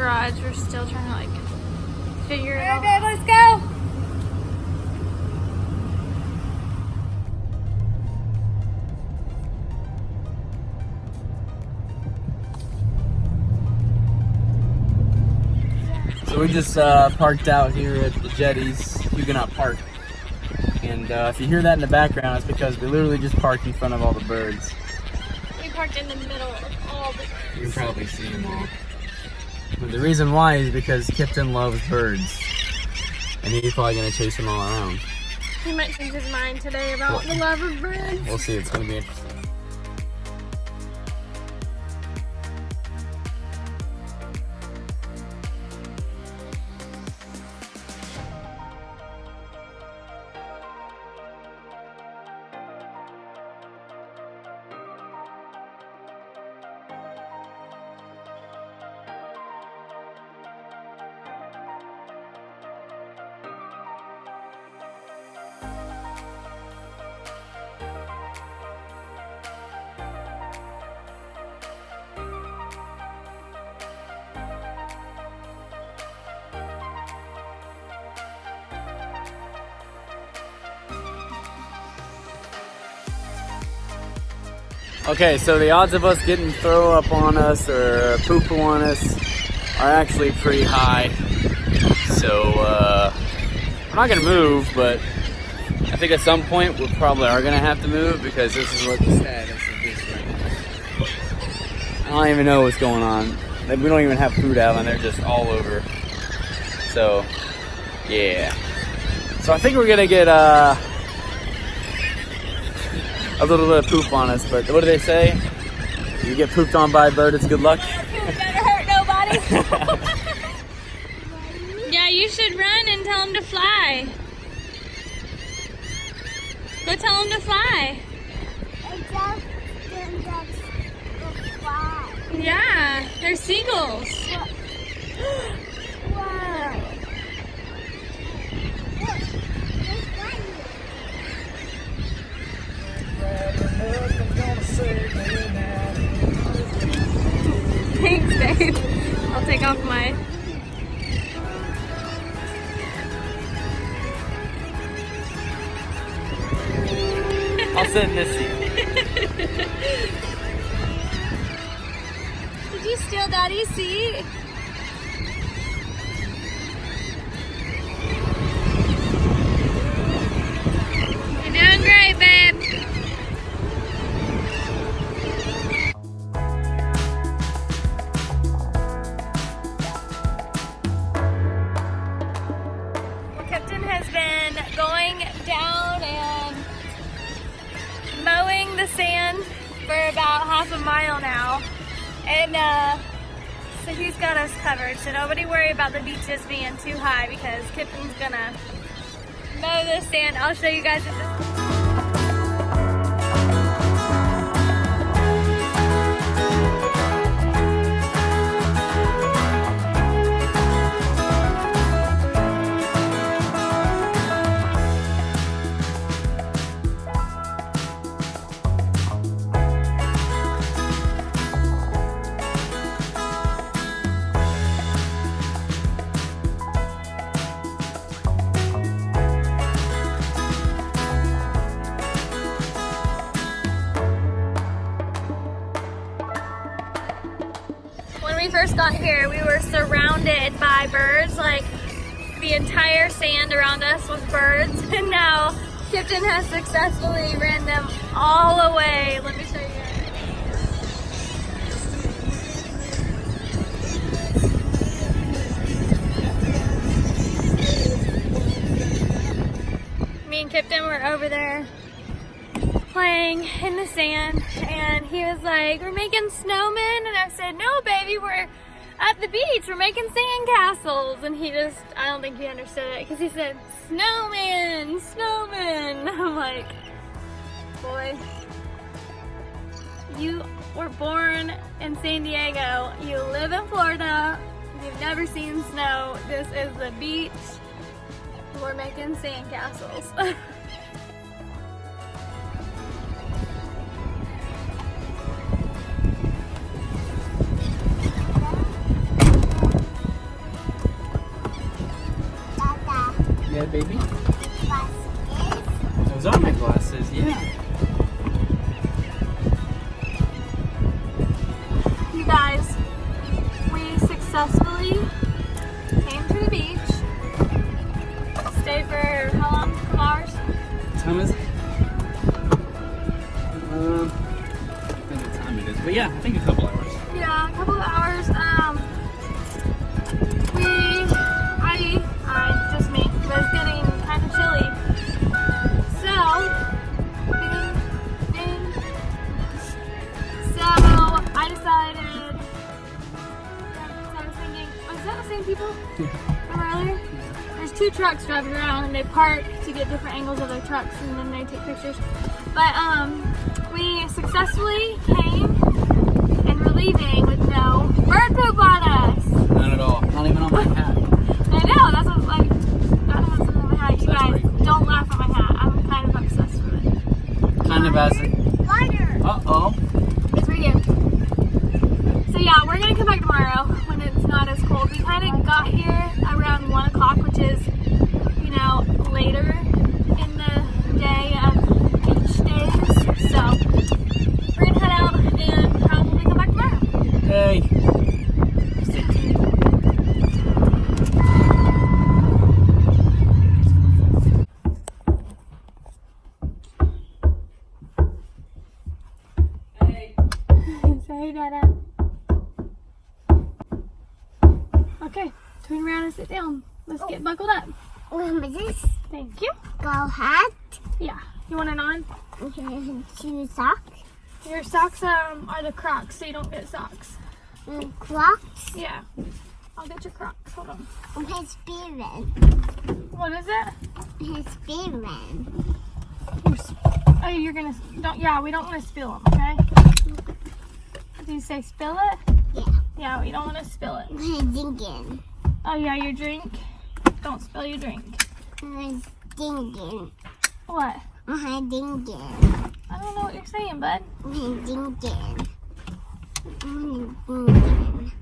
garage. We're still trying to like figure it out. All right, babe, let's go. So we just parked out here at the Jetties, Huguenot Park. And if you hear that in the background, it's because we literally just parked in front of all the birds. We parked in the middle of all the You can probably see them all. But the reason why is because Kipton loves birds. And he's probably going to chase them all around. He might change his mind today about the love of birds. We'll see, it's going to be interesting. Okay, so the odds of us getting throw up on us or poo poo on us are actually pretty high. So I'm not gonna move, but I think at some point we probably are gonna have to move because this is what the status of this right now. I don't even know what's going on. We don't even have food out and they're just all over. So yeah. So I think we're gonna get a little bit of poop on us, but what do they say? You get pooped on by a bird, it's good luck. Poop never hurt nobody. Yeah, you should run and tell him to fly. Go tell him to fly. Yeah, they're seagulls. Wow. Thanks, babe. I'll take off my... I'll sit in this seat. Did you steal Daddy's seat? You're doing great, babe. Kipton has been going down and mowing the sand for about half a mile now. And so he's got us covered. So nobody worry about the beaches being too high because Kipton's gonna mow the sand. I'll show you guys this. When we first got here, we were surrounded by birds. Like, the entire sand around us was birds. And now Kipton has successfully ran them all away. Let me show you. Me and Kipton were over there playing in the sand, and he was like, "We're making snowmen," and I said, "No, baby, we're at the beach, we're making sand castles." And he just, I don't think he understood it, because he said, "Snowman, snowman." I'm like, boy, you were born in San Diego, you live in Florida, you've never seen snow, this is the beach, we're making sand castles. baby. Glasses. Those are my glasses, yeah. You guys, we successfully came to the beach. Stayed for how long? A couple hours? What time is it? I think what time it is. But yeah, I think a couple hours. Yeah, a couple of hours. Just me, was getting kind of chilly. So, I decided, I was thinking, oh, is that the same people from earlier? There's two trucks driving around and they park to get different angles of their trucks and then they take pictures. But, we successfully came and we're leaving with no bird poop on us. Not at all. Not even on my hat. I know, that's what, like, gotta have something on my hat. You That's guys, pretty cool. don't laugh at my hat. I'm kind of obsessed with it. Kind of as it. Water. Uh-oh. It's right here. So yeah, we're gonna come back tomorrow when it's not as cold. We kind of got here around 1 o'clock, which is, you know, later in the day of beach days. So we're gonna head out and probably come back tomorrow. Hey. Say Dada. Okay, turn around and sit down. Let's get buckled up. What is this? Thank you. Go hat. Yeah. You want it on? Shoe sock. Your socks are the Crocs, so you don't get socks. Crocs. Yeah. I'll get your Crocs. Hold on. His Spearman. What is it? His Spearman. Oh, you're gonna yeah, we don't want to spill them, okay? Did you say spill it? Yeah. Yeah, we don't want to spill it. His Dinkin. Oh yeah, your drink. Don't spill your drink. His Dinkin. What? His Dinkin. I don't know what you're saying, bud. His Dinkin. Dinkin.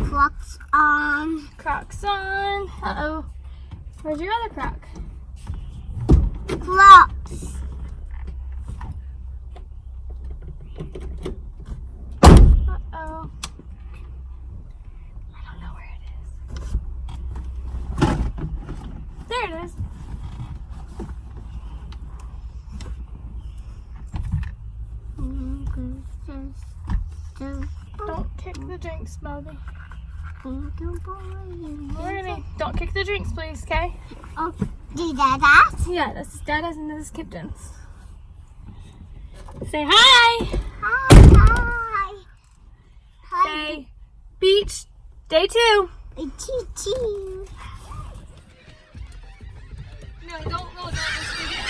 Crocs on. Crocs on. Uh-oh. Where's your other Croc? Crocs. Uh-oh. I don't know where it is. There it is. Don't kick the drinks, Bobby. Don't kick the drinks, please, okay? Oh, do that? Yeah, this is Dada's and this is Kipton's. Say hi! Hi. Hi. Say beach day 2. Choo-choo. No, don't roll down this video.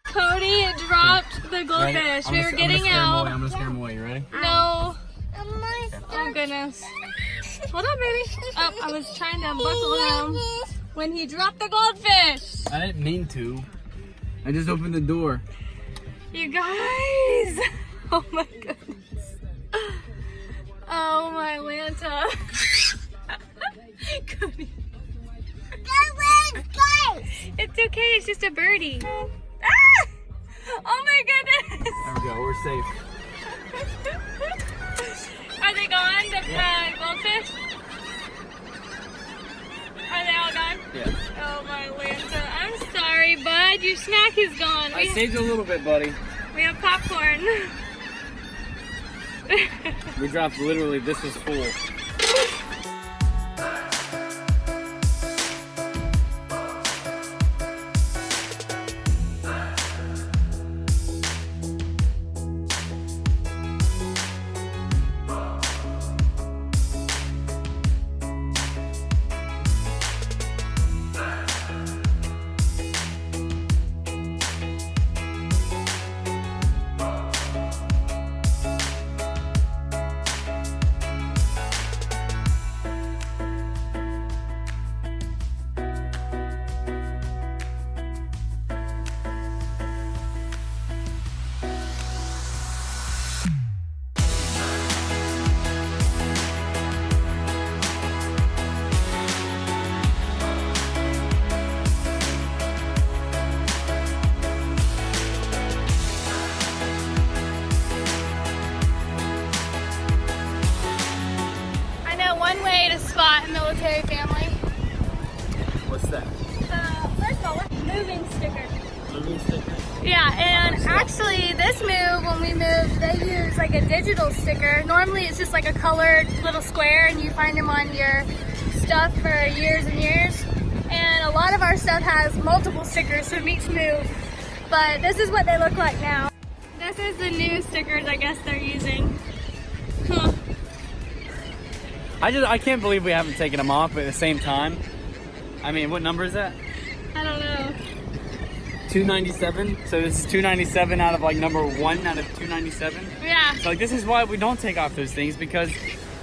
Cody dropped the goldfish. We were getting out. I'm gonna scare him away. You ready? No. Oh goodness. Hold on, baby. Oh, I was trying to buckle him when he dropped the goldfish. I didn't mean to. I just opened the door. You guys. Oh my goodness. Oh my Lanta. Cody. It's okay. It's just a birdie. Ah! Oh my goodness. There we go. We're safe. Are they gone, the goldfish? Are they all gone? Yeah. Oh my Lanta. I'm sorry, bud. Your snack is gone. I saved you a little bit, buddy. We have popcorn. We dropped literally. This was full. Yeah, and actually this move, when we moved, they use like a digital sticker. Normally it's just like a colored little square and you find them on your stuff for years and years. And a lot of our stuff has multiple stickers from each move. But this is what they look like now. This is the new stickers I guess they're using. Huh. I can't believe we haven't taken them off, but at the same time, I mean, what number is that? I don't know. 297. So this is 297 out of like number 1 out of 297. Yeah. So like this is why we don't take off those things, because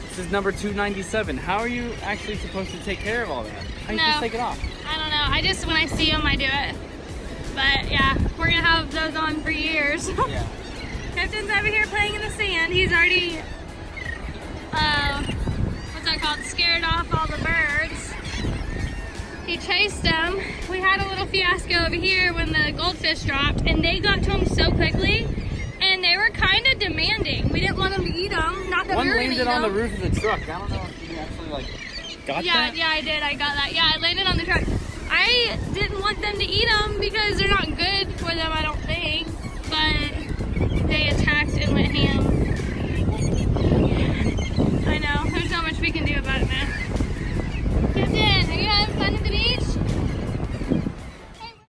this is number 297. How are you actually supposed to take care of all that? How you just take it off? I don't know. I just, when I see them, I do it. But yeah, we're gonna have those on for years. Yeah. Captain's over here playing in the sand. He's already, what's that called? Scared off all the birds. He chased them. We had a little fiasco over here when the goldfish dropped, and they got to him so quickly, and they were kind of demanding. We didn't want them to eat them. Not that One we were gonna eat landed on the them. roof of the truck. I don't know if you actually like got that. Yeah, I did. I got that. Yeah, I landed on the truck. I didn't want them to eat them because they're not good for them, I don't think. But they attacked and went